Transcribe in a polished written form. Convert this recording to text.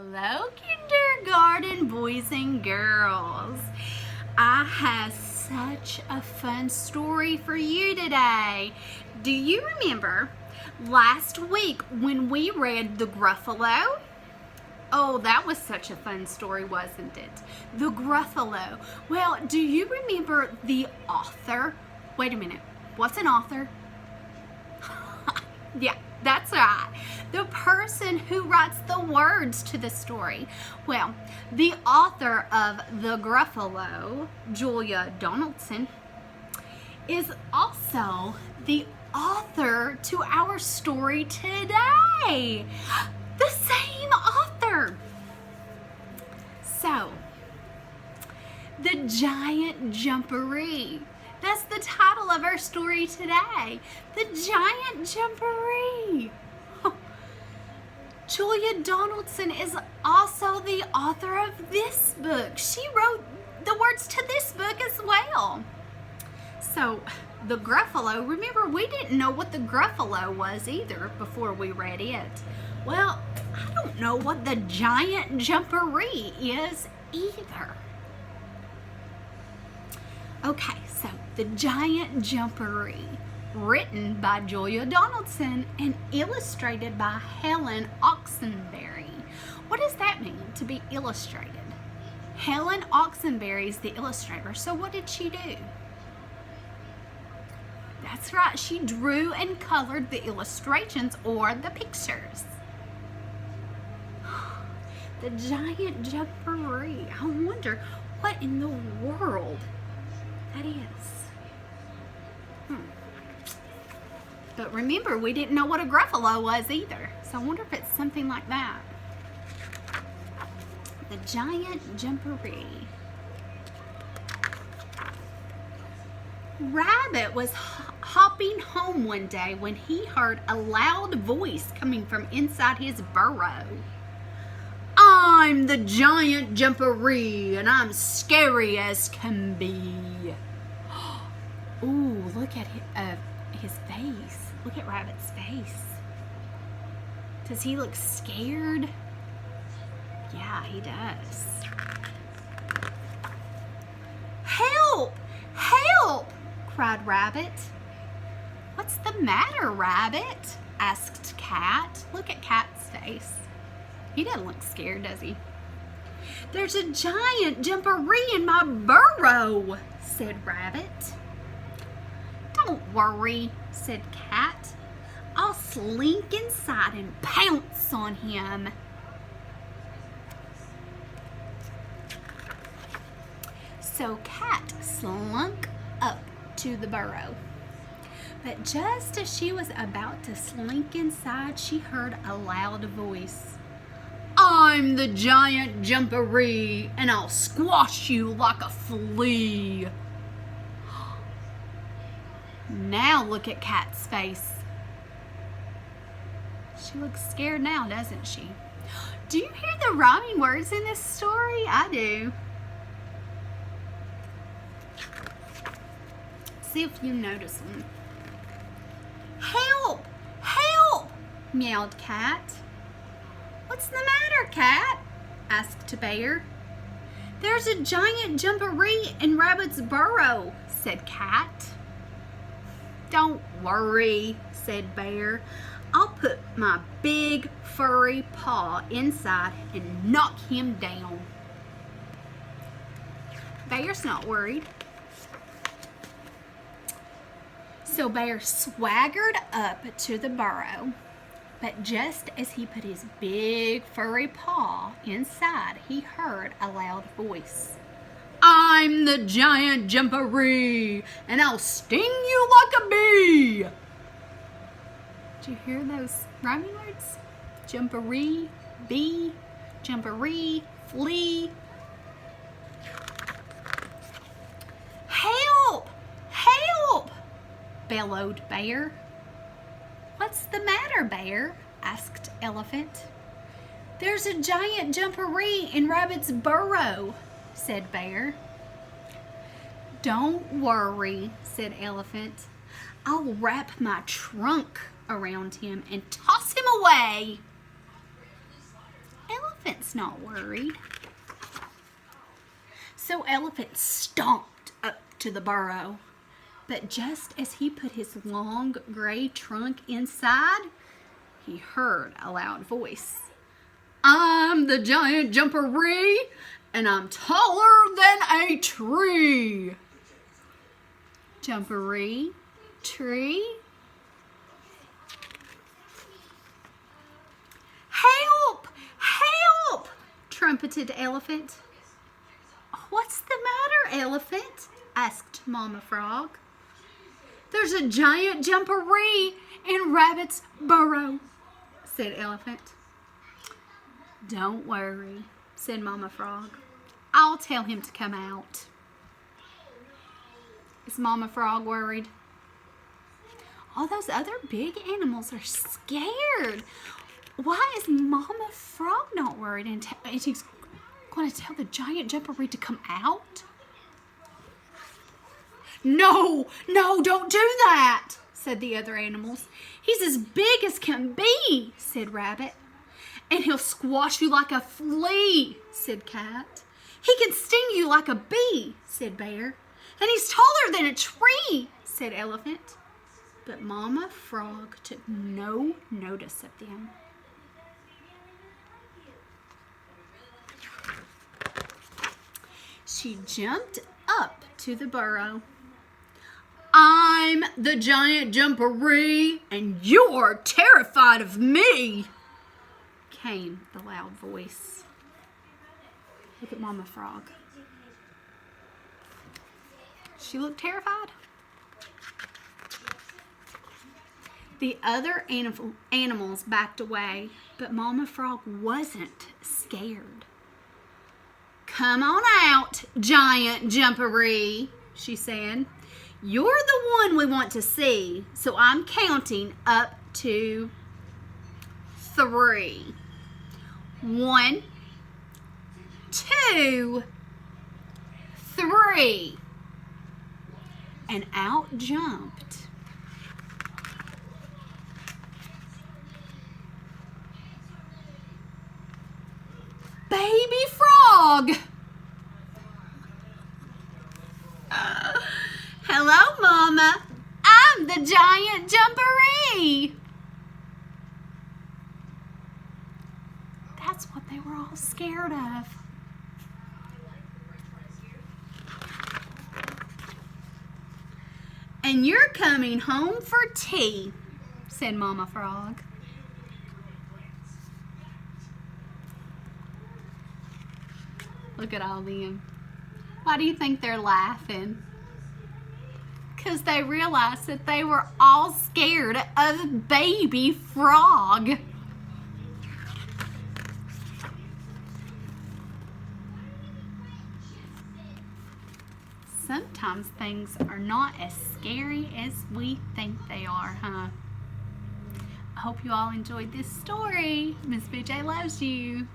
Hello, kindergarten boys and girls. I have such a fun story for you today. Do you remember last week when we read The Gruffalo? Oh, that was such a fun story, wasn't it? The Gruffalo. Well, do you remember the author? Wait a minute. What's an author? Yeah, that's right. The person who writes the words to the story. Well, the author of The Gruffalo, Julia Donaldson, is also the author to our story today. The same author. So, The Giant Jumperee. That's the title of our story today. The Giant Jumperee. Julia Donaldson is also the author of this book. She wrote the words to this book as well. So, the Gruffalo, remember we didn't know what the Gruffalo was either before we read it. Well, I don't know what the Giant Jumperee is either. Okay, so The Giant Jumperee, written by Julia Donaldson and illustrated by Helen Oxenberry. What does that mean, to be illustrated? Helen Oxenberry is the illustrator, so what did she do? That's right, she drew and colored the illustrations or the pictures. The Giant Jumperee. I wonder what in the world that is. But remember, we didn't know what a Gruffalo was either. So I wonder if it's something like that. The Giant Jumperee. Rabbit was hopping home one day when he heard a loud voice coming from inside his burrow. I'm the Giant Jumperee, and I'm scary as can be. Ooh, look at his face. Look at Rabbit's face. Does he look scared? Yeah, he does. Help! Help! Cried Rabbit. What's the matter, Rabbit? Asked Cat. Look at Cat's face. He doesn't look scared, does he? There's a giant jumperee in my burrow, said Rabbit. Don't worry, said Cat. I'll slink inside and pounce on him. So Cat slunk up to the burrow. But just as she was about to slink inside, she heard a loud voice. I'm the Giant Jumperee, and I'll squash you like a flea. Now look at Cat's face. She looks scared now, doesn't she? Do you hear the rhyming words in this story? I do. See if you notice them. Help! Help! Meowed Cat. What's the matter, Cat? Asked Bear. There's a giant jumperee in Rabbit's burrow, said Cat. Don't worry, said Bear. I'll put my big furry paw inside and knock him down. Bear's not worried. So Bear swaggered up to the burrow. But just as he put his big furry paw inside, he heard a loud voice. I'm the Giant Jumperee, and I'll sting you like a bee. Did you hear those rhyming words? Jumperee, bee, jumperee, flea. Help! Help! Bellowed Bear. What's the matter, Bear? Asked Elephant. There's a giant jumperee in Rabbit's burrow, said Bear. Don't worry, said Elephant. I'll wrap my trunk around him and toss him away. Elephant Elephant's not worried. So Elephant stomped up to the burrow. But just as he put his long gray trunk inside, he heard a loud voice. I'm the Giant Jumperee, and I'm taller than a tree. Jumperee, tree. Help! Help! Trumpeted Elephant. What's the matter, Elephant? Asked Mama Frog. There's a giant jumperee in Rabbit's burrow, said Elephant. Don't worry, said Mama Frog. I'll tell him to come out. Is Mama Frog worried? All those other big animals are scared. Why is Mama Frog not worried? And he's going to tell the giant jumperee to come out? No, don't do that, said the other animals. He's as big as can be, said Rabbit. And he'll squash you like a flea, said Cat. He can sting you like a bee, said Bear. And he's taller than a tree, said Elephant. But Mama Frog took no notice of them. She jumped up to the burrow. I'm the Giant Jumperee, and you're terrified of me, came the loud voice. Look at Mama Frog. She looked terrified. The other animals backed away, but Mama Frog wasn't scared. Come on out, Giant Jumperee, she said. You're the one we want to see, so I'm counting up to 3. 1, 2, 3. And out jumped Baby Frog. Hello, Mama. I'm the Giant Jumperee. That's what they were all scared of. And you're coming home for tea, said Mama Frog. Look at all them. Why do you think they're laughing? Because they realized that they were all scared of Baby Frog. Sometimes things are not as scary as we think they are, huh? I hope you all enjoyed this story. Miss BJ loves you.